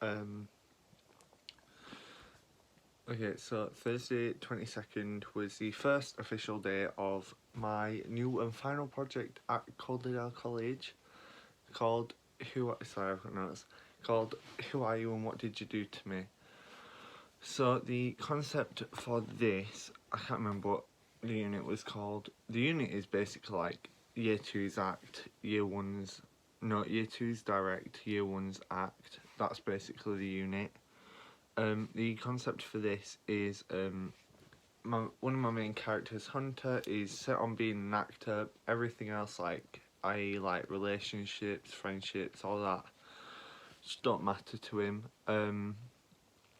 Um, okay, so Thursday 22nd was the first official day of my new and final project at Calderdale College called I've got notes. Called Who Are You and What Did You Do to Me? So the concept for this, I can't remember what the unit was called. The unit is basically like year two's act, year two's direct, year one's act. That's basically the unit. The concept for this is one of my main characters, Hunter, is set on being an actor. Everything else, like relationships, friendships, all that, just don't matter to him.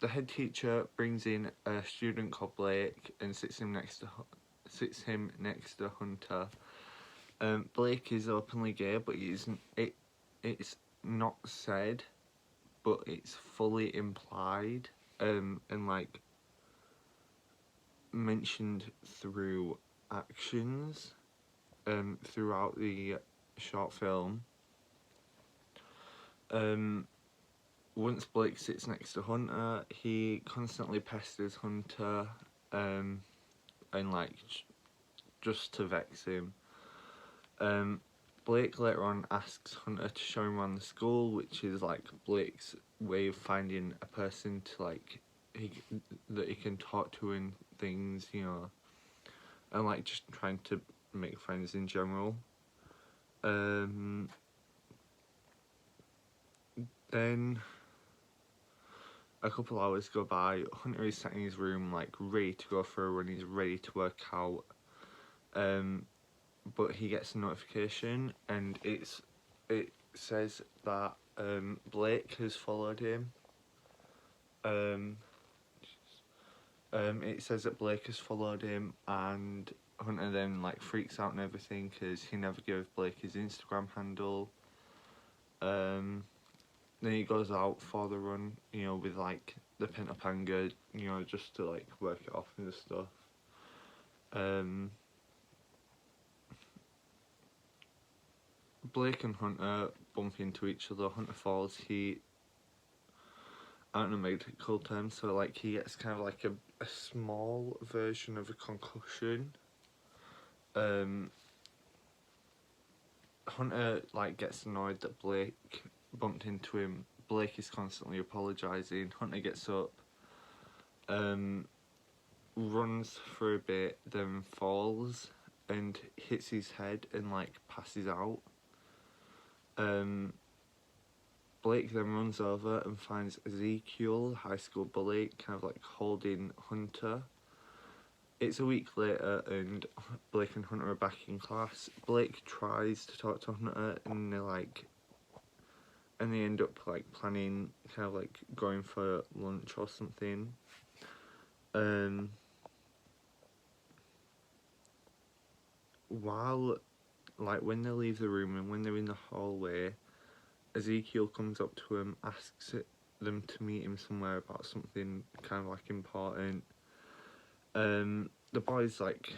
The head teacher brings in a student called Blake and sits him next to Hunter. Blake is openly gay, but it's not said, but it's fully implied, and like mentioned through actions, throughout the short film. Once Blake sits next to Hunter, he constantly pesters Hunter, and like just to vex him. Blake later on asks Hunter to show him around the school, which is like Blake's way of finding a person to like that he can talk to and things, you know, and like just trying to make friends in general. Then a couple hours go by. Hunter is sat in his room, like ready to go for a run. He's ready to work out. But he gets a notification, and it says that Blake has followed him. It says that Blake has followed him, and Hunter then like freaks out and everything because he never gave Blake his Instagram handle. Then he goes out for the run, you know, with like the pent up anger, you know, just to like work it off and stuff. Blake and Hunter bump into each other. Hunter falls. I don't know medical terms, so like he gets kind of like a small version of a concussion. Hunter like gets annoyed that Blake bumped into him. Blake is constantly apologising. Hunter gets up, runs for a bit, then falls and hits his head and like passes out. Blake then runs over and finds Ezekiel, high school bully, kind of like holding Hunter. It's a week later and Blake and Hunter are back in class. Blake tries to talk to Hunter and they end up like planning kind of like going for lunch or something. While like when they leave the room and when they're in the hallway, Ezekiel comes up to him, asks them to meet him somewhere about something kind of like important. The boys like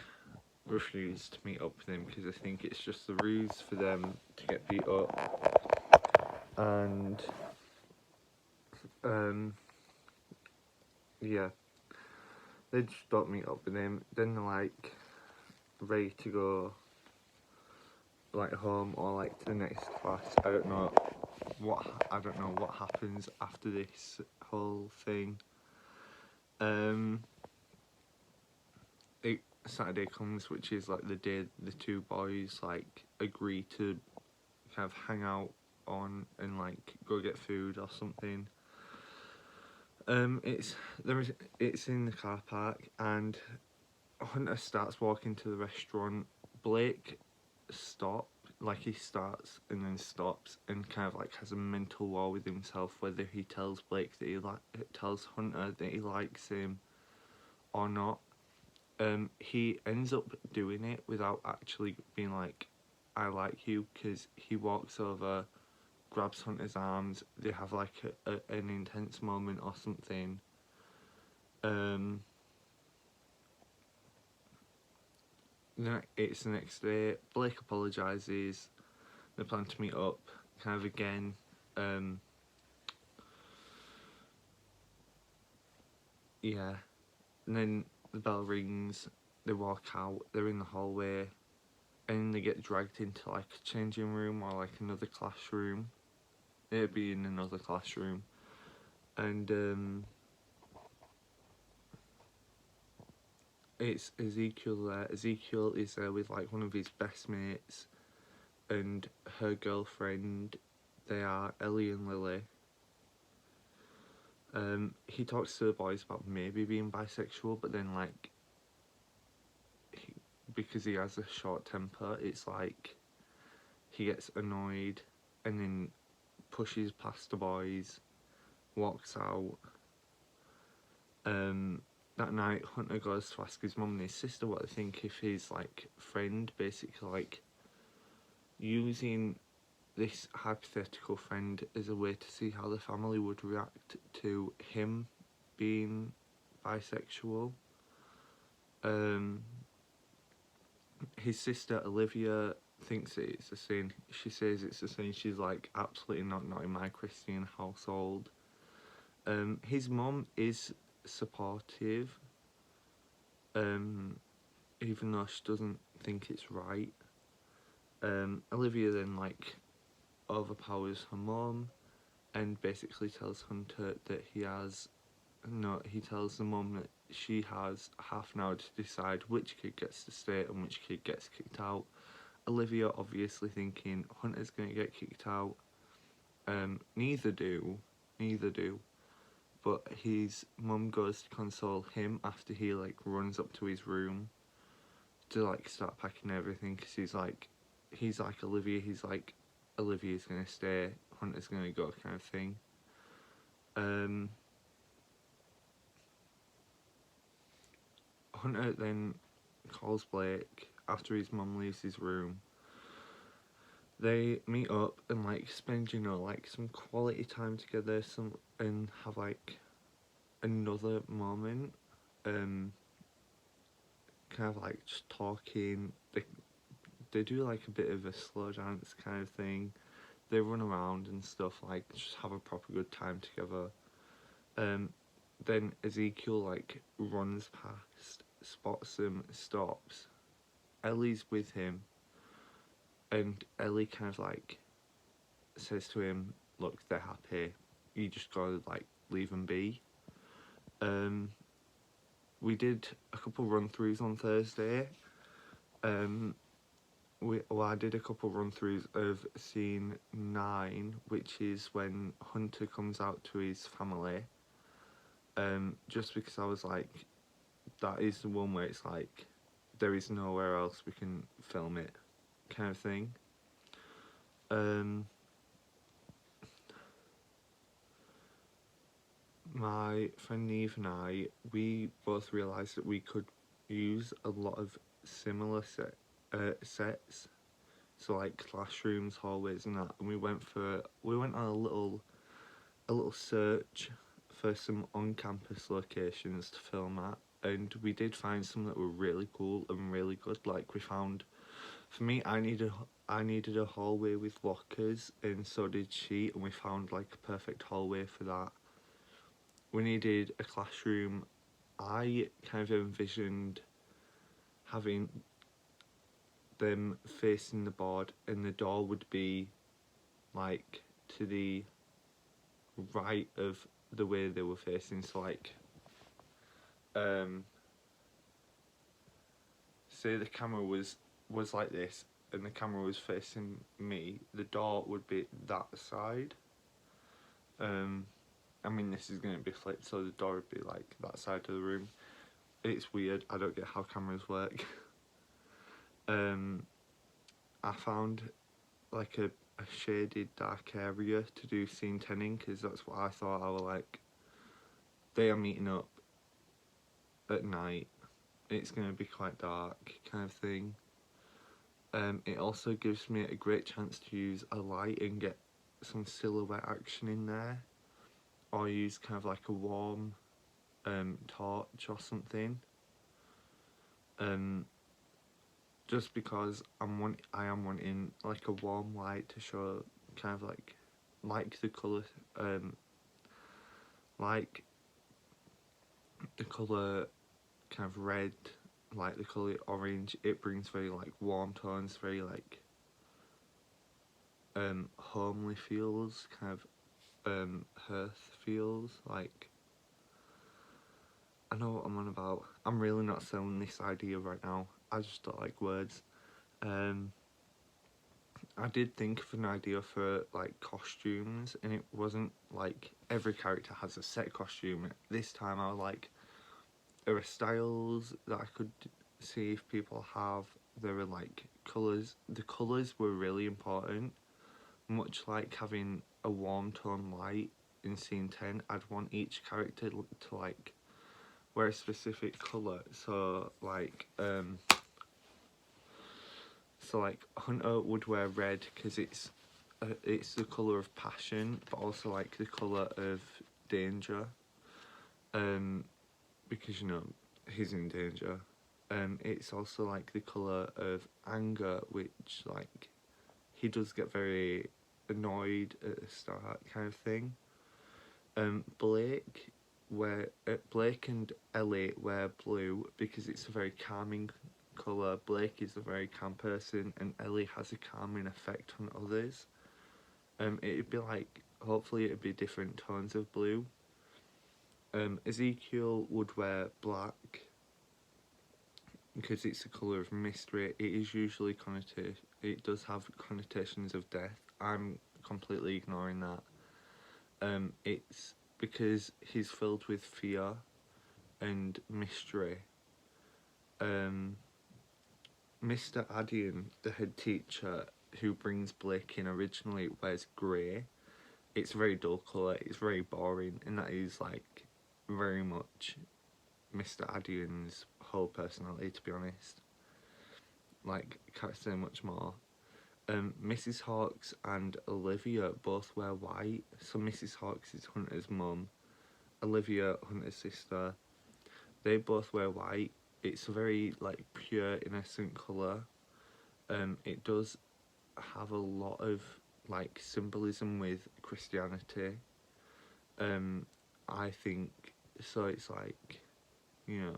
refuse to meet up with him because I think it's just the ruse for them to get beat up. And yeah, they just don't meet up with him. Then they're like ready to go like home or like to the next class. I don't know what happens after this whole thing. Saturday comes, which is like the day the two boys like agree to kind of hang out on and like go get food or something. It's in the car park and Hunter starts walking to the restaurant. Blake he starts and then stops and kind of like has a mental war with himself whether he tells Blake that tells Hunter that he likes him or not. He ends up doing it without actually being like, I like you, because he walks over, grabs Hunter's arms, they have like an intense moment or something. It's the next day, Blake apologises, they plan to meet up, kind of again. yeah, and then the bell rings, they walk out, they're in the hallway, and they get dragged into like a changing room or like another classroom. It'd be in another classroom, and it's Ezekiel there. Ezekiel is there with like one of his best mates and her girlfriend. They are Ellie and Lily. He talks to the boys about maybe being bisexual, but then like because he has a short temper, it's like he gets annoyed and then pushes past the boys, walks out. That night, Hunter goes to ask his mum and his sister what they think if his like friend, basically like using this hypothetical friend as a way to see how the family would react to him being bisexual. His sister Olivia thinks it's a sin. She says it's a sin. She's like, absolutely not in my Christian household. His mum is supportive, even though she doesn't think it's right. Olivia then like overpowers her mum and basically tells Hunter that he tells the mum that she has half an hour to decide which kid gets to stay and which kid gets kicked out. Olivia obviously thinking Hunter's gonna get kicked out. Neither do. But his mum goes to console him after he like runs up to his room to like start packing everything because he's like Olivia. He's like Olivia's gonna stay, Hunter's gonna go kind of thing. Hunter then calls Blake after his mum leaves his room. They meet up and like spend like some quality time together, and have like another moment. Kind of like just talking. They do like a bit of a slow dance kind of thing. They run around and stuff, like just have a proper good time together. Then Ezekiel like runs past, spots him, stops. Ellie's with him, and Ellie kind of like says to him, "Look, they're happy. You just gotta like leave them be." We did a couple run throughs on Thursday. I did a couple run throughs of scene 9, which is when Hunter comes out to his family. Just because I was like, that is the one where it's like, there is nowhere else we can film it, kind of thing. My friend Neve and I, we both realised that we could use a lot of similar sets, so like classrooms, hallways, and that. And we went on a little search for some on-campus locations to film at, and we did find some that were really cool and really good. Like we found, for me, I needed a hallway with lockers, and so did she, and we found like a perfect hallway for that. We needed a classroom. I kind of envisioned having them facing the board, and the door would be like to the right of the way they were facing. So like, say the camera was like this, and the camera was facing me. The door would be that side. I mean, this is going to be flipped, so the door would be like that side of the room. It's weird. I don't get how cameras work. I found like a shaded dark area to do scene 10 because that's what I thought. I was like, they are meeting up at night. It's going to be quite dark, kind of thing. It also gives me a great chance to use a light and get some silhouette action in there, or use kind of like a warm torch or something. Just because I am wanting like a warm light to show kind of like the colour, like the colour kind of red, like the colour orange, it brings very like warm tones, very like homely feels, kind of hearth feels. Like, I know what I'm on about. I'm really not selling this idea right now. I just don't like words. I did think of an idea for like costumes, and it wasn't like every character has a set costume. This time I was like, there are styles that I could see if people have. There were like colours. The colours were really important. Much like having a warm tone light in scene 10, I'd want each character to like wear a specific colour. So like Hunter would wear red because it's the colour of passion, but also like the colour of danger. Because you know he's in danger. It's also like the colour of anger, which like he does get very annoyed at the start, kind of thing. Blake and Ellie wear blue because it's a very calming colour. Blake is a very calm person, and Ellie has a calming effect on others. It'd be like, hopefully it'd be different tones of blue. Ezekiel would wear black because it's the colour of mystery. It is usually it does have connotations of death. I'm completely ignoring that. It's because he's filled with fear and mystery. Mr. Addian, the head teacher who brings Blake in originally, wears grey. It's a very dull colour, it's very boring, and that is like very much Mr. Addian's whole personality, to be honest. Like, can't say much more. Mrs. Hawks and Olivia both wear white. So Mrs. Hawks is Hunter's mum, Olivia, Hunter's sister. They both wear white. It's a very like pure, innocent colour. It does have a lot of like symbolism with Christianity. I think so. It's like, you know,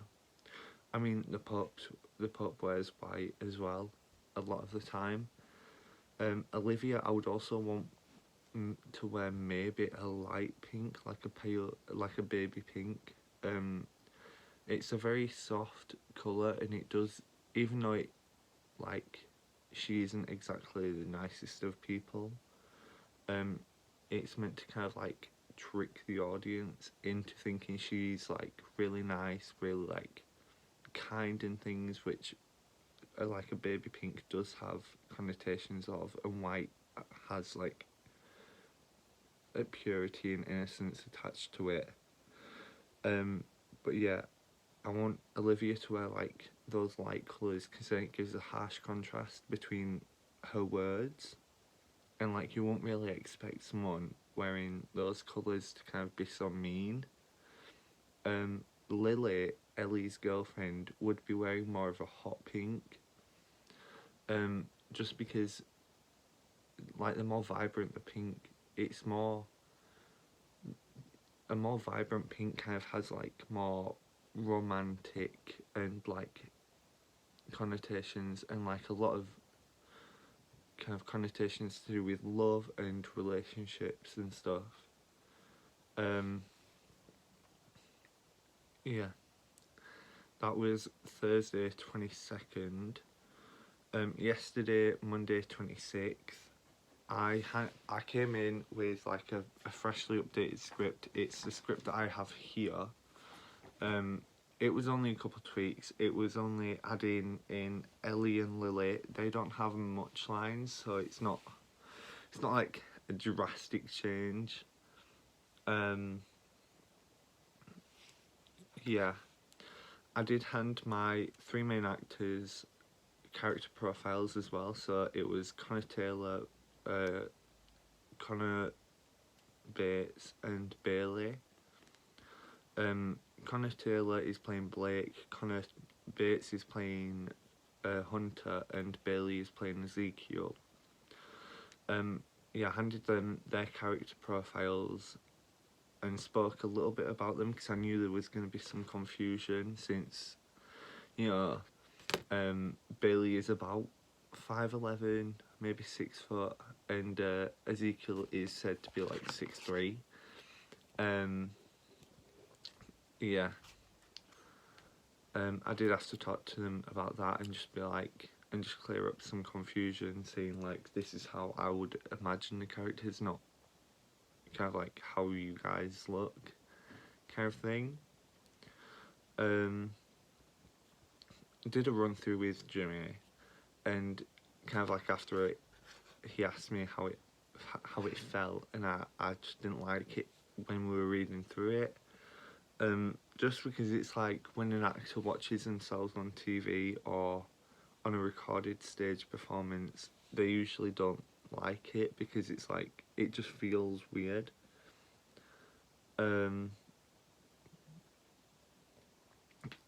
I mean the Pope wears white as well a lot of the time. Olivia, I would also want to wear maybe a light pink, like a pale, like a baby pink. It's a very soft colour, and it does, even though it, like, she isn't exactly the nicest of people, it's meant to kind of like trick the audience into thinking she's like really nice, really like kind and things, which like a baby pink does have connotations of, and white has like a purity and innocence attached to it. But yeah, I want Olivia to wear like those light colours because then it gives a harsh contrast between her words, and like you won't really expect someone wearing those colours to kind of be so mean. Lily, Ellie's girlfriend, would be wearing more of a hot pink. Just because like the more vibrant the pink, it's more a more vibrant pink kind of has like more romantic and like connotations, and like a lot of kind of connotations to do with love and relationships and stuff. Yeah, that was Thursday 22nd. Yesterday, Monday 26th, I came in with like a freshly updated script. It's the script that I have here. It was only a couple of tweaks. It was only adding in Ellie and Lily. They don't have much lines, so it's not like a drastic change. Yeah, I did hand my three main actors character profiles as well. So it was Connor Taylor, Connor Bates, and Bailey. Connor Taylor is playing Blake, Connor Bates is playing Hunter, and Bailey is playing Ezekiel. Yeah, I handed them their character profiles and spoke a little bit about them because I knew there was going to be some confusion since, you know, Bailey is about 5'11", maybe 6 foot, and Ezekiel is said to be like 6'3". Yeah. I did ask to talk to them about that and just be like, and just clear up some confusion, saying like, this is how I would imagine the characters, not kind of like how you guys look, kind of thing. Did a run through with Jimmy, and kind of like after it, he asked me how it felt, and I just didn't like it when we were reading through it. Just because it's like when an actor watches themselves on TV or on a recorded stage performance, they usually don't like it because it's like it just feels weird.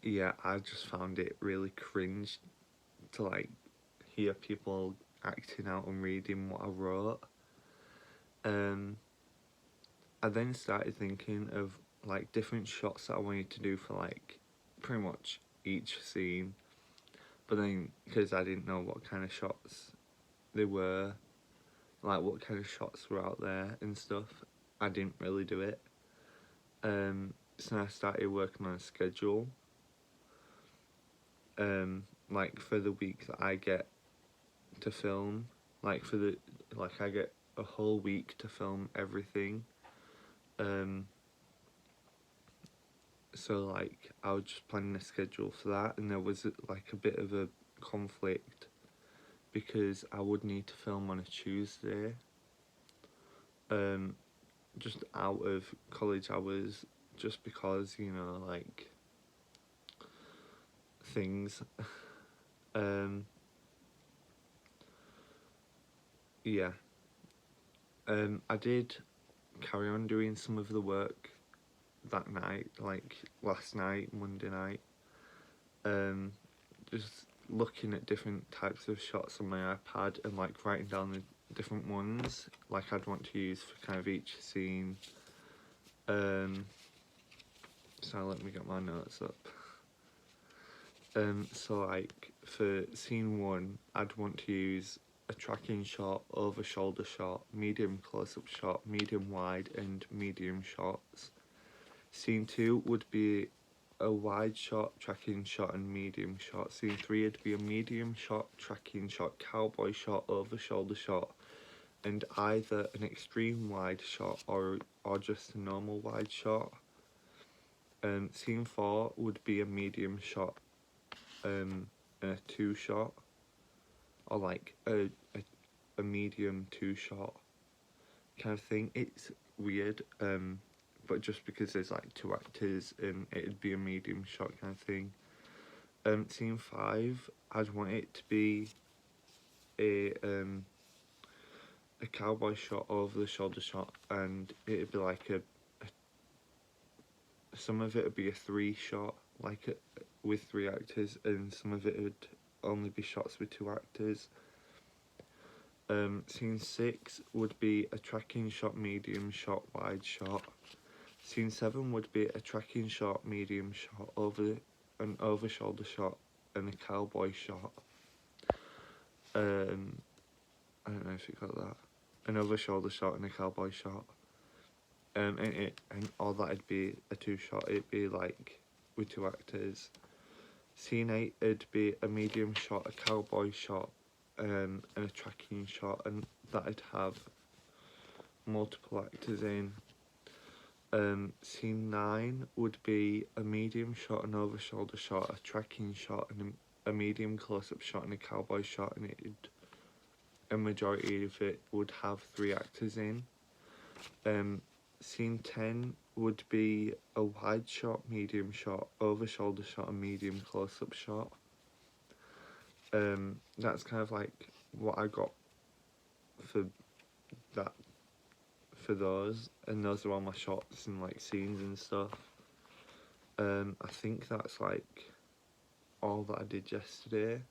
Yeah, I just found it really cringe to like hear people acting out and reading what I wrote. I then started thinking of like different shots that I wanted to do for like pretty much each scene, but then because I didn't know what kind of shots they were, like what kind of shots were out there and stuff, I didn't really do it. So I started working on a schedule. Like for the week that I get to film, like I get a whole week to film everything. So like I was just planning a schedule for that, and there was like a bit of a conflict because I would need to film on a Tuesday. Just out of college hours, just because, you know, like things. Yeah. I did carry on doing some of the work that night, like last night, Monday night. Just looking at different types of shots on my iPad and like writing down the different ones like I'd want to use for kind of each scene. So let me get my notes up. So like for scene 1, I'd want to use a tracking shot, over shoulder shot, medium close-up shot, medium wide, and medium shots. Scene 2 would be a wide shot, tracking shot, and medium shot. Scene 3 would be a medium shot, tracking shot, cowboy shot, over shoulder shot, and either an extreme wide shot or just a normal wide shot. Scene 4 would be a medium shot, and a 2 shot, or like a medium 2 shot kind of thing. It's weird, but just because there's like 2 actors, it'd be a medium shot kind of thing. Scene 5, I'd want it to be a cowboy shot, over the shoulder shot, and it'd be like some of it would be a 3 shot, like with 3 actors, and some of it would only be shots with 2 actors. Scene 6 would be a tracking shot, medium shot, wide shot. Scene 7 would be a tracking shot, medium shot, an over shoulder shot, and a cowboy shot. I don't know if you got that. An over shoulder shot and a cowboy shot. And all that'd be a 2 shot. It'd be like with 2 actors. Scene 8 it'd be a medium shot, a cowboy shot, and a tracking shot, and that'd have multiple actors in. Scene 9 would be a medium shot, an over shoulder shot, a tracking shot, and a medium close up shot, and a cowboy shot, and a majority of it would have 3 actors in. Scene 10 would be a wide shot, medium shot, over shoulder shot, and medium close up shot. That's kind of like what I got for that, for those, and those are all my shots and like scenes and stuff. I think that's like all that I did yesterday.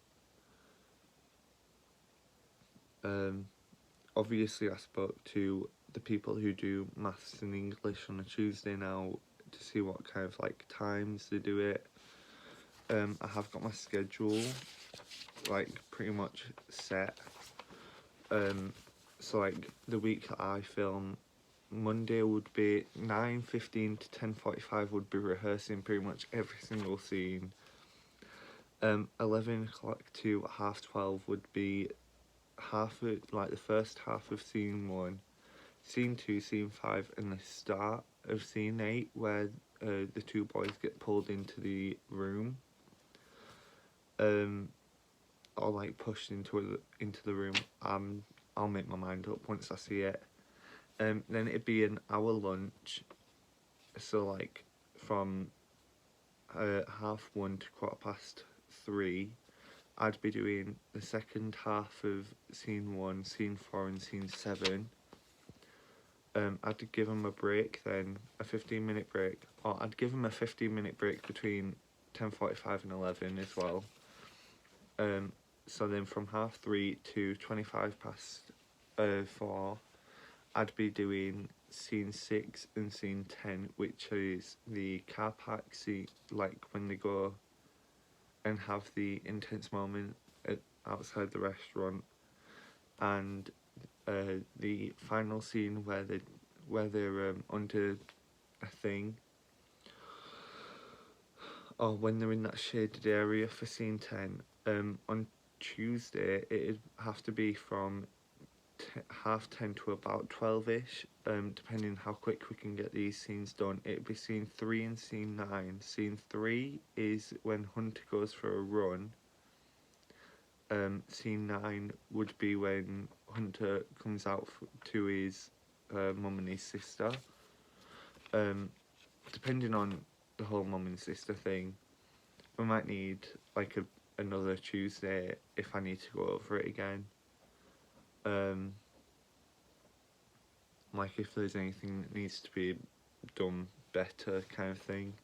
Obviously I spoke to the people who do maths and English on a Tuesday now to see what kind of like times they do it. I have got my schedule like pretty much set. So like the week that I film, Monday would be 9:15 to 10:45 would be rehearsing pretty much every single scene. 11 o'clock to 12:30 would be half of like the first half of scene 1, scene 2, scene 5, and the start of scene 8 where the two boys get pulled into the room. Or like pushed into the room. I'll make my mind up once I see it. Then it'd be an hour lunch, so like from 1:30 to 3:15, I'd be doing the second half of scene 1, scene 4, and scene 7. I'd give them a break then, a 15-minute break, or I'd give them a 15-minute break between 10:45 and 11 as well. So then from 3:30 to 4:25, I'd be doing scene 6 and scene 10, which is the car park scene, like when they go and have the intense moment outside the restaurant, and the final scene where they're under a thing, or when they're in that shaded area for scene 10. On Tuesday it'd have to be from 10:30 to about 12ish, depending how quick we can get these scenes done. It'd be scene 3 and scene 9. Scene 3 is when Hunter goes for a run. Scene 9 would be when Hunter comes out to his mum and his sister. Depending on the whole mum and sister thing, we might need like another Tuesday if I need to go over it again. Like if there's anything that needs to be done better kind of thing.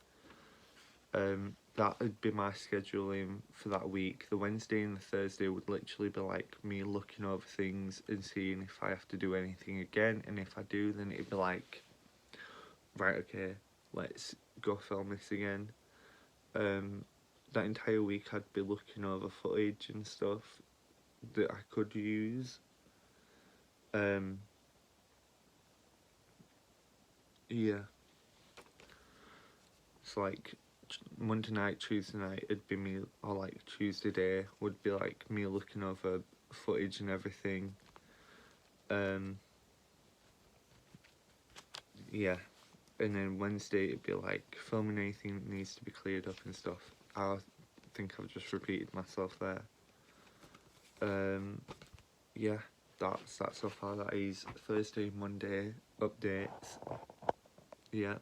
That would be my scheduling for that week. The Wednesday and the Thursday would literally be like me looking over things and seeing if I have to do anything again, and if I do, then it'd be like, right, okay, let's go film this again. That entire week I'd be looking over footage and stuff that I could use. Yeah. So like Monday night, Tuesday night, it'd be me, or like Tuesday day would be like me looking over footage and everything. Yeah. And then Wednesday it'd be like filming anything that needs to be cleared up and stuff. I think I've just repeated myself there. Yeah, that's so far. That is Thursday, Monday updates. Yeah.